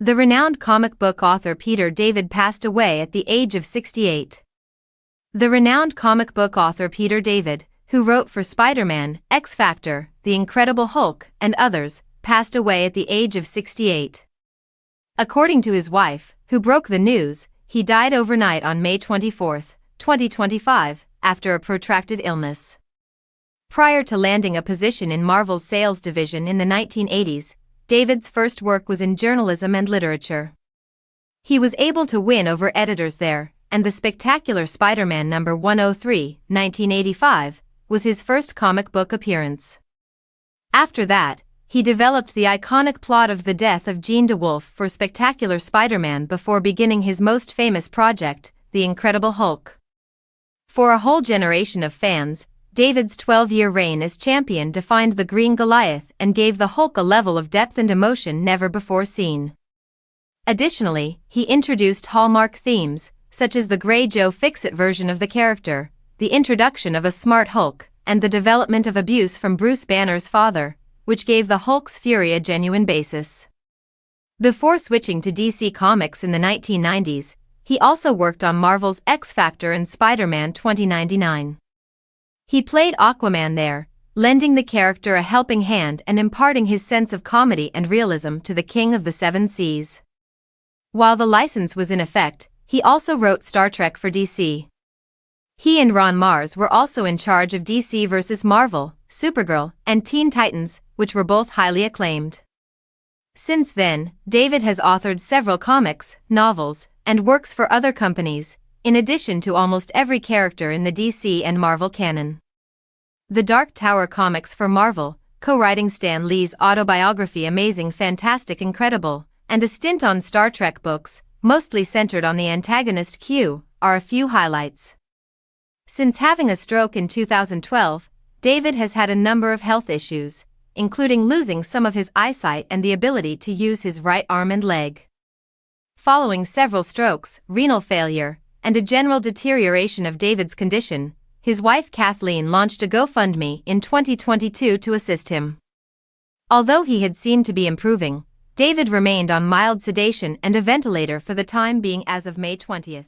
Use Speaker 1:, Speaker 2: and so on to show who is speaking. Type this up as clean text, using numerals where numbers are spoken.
Speaker 1: The renowned comic book author Peter David passed away at the age of 68. The renowned comic book author Peter David, who wrote for Spider-Man, X-Factor, The Incredible Hulk, and others, passed away at the age of 68. According to his wife, who broke the news, he died overnight on May 24, 2025, after a protracted illness. Prior to landing a position in Marvel's sales division in the 1980s, David's first work was in journalism and literature. He was able to win over editors there, and the spectacular Spider-Man number 103, 1985, was his first comic book appearance. After that, he developed the iconic plot of the death of Jean DeWolf for Spectacular Spider-Man before beginning his most famous project, The Incredible Hulk. For a whole generation of fans, David's 12-year reign as champion defined the Green Goliath and gave the Hulk a level of depth and emotion never before seen. Additionally, he introduced hallmark themes, such as the Grey Joe Fix-It version of the character, the introduction of a smart Hulk, and the development of abuse from Bruce Banner's father, which gave the Hulk's fury a genuine basis. Before switching to DC Comics in the 1990s, he also worked on Marvel's X-Factor and Spider-Man 2099. He played Aquaman there, lending the character a helping hand and imparting his sense of comedy and realism to the King of the Seven Seas. While the license was in effect, he also wrote Star Trek for DC. He and Ron Mars were also in charge of DC vs. Marvel, Supergirl, and Teen Titans, which were both highly acclaimed. Since then, David has authored several comics, novels, and works for other companies, in addition to almost every character in the DC and Marvel canon. The Dark Tower comics for Marvel, co-writing Stan Lee's autobiography Amazing Fantastic Incredible, and a stint on Star Trek books, mostly centered on the antagonist Q, are a few highlights. Since having a stroke in 2012, David has had a number of health issues, including losing some of his eyesight and the ability to use his right arm and leg. Following several strokes, renal failure, and a general deterioration of David's condition, his wife Kathleen launched a GoFundMe in 2022 to assist him. Although he had seemed to be improving, David remained on mild sedation and a ventilator for the time being as of May 20.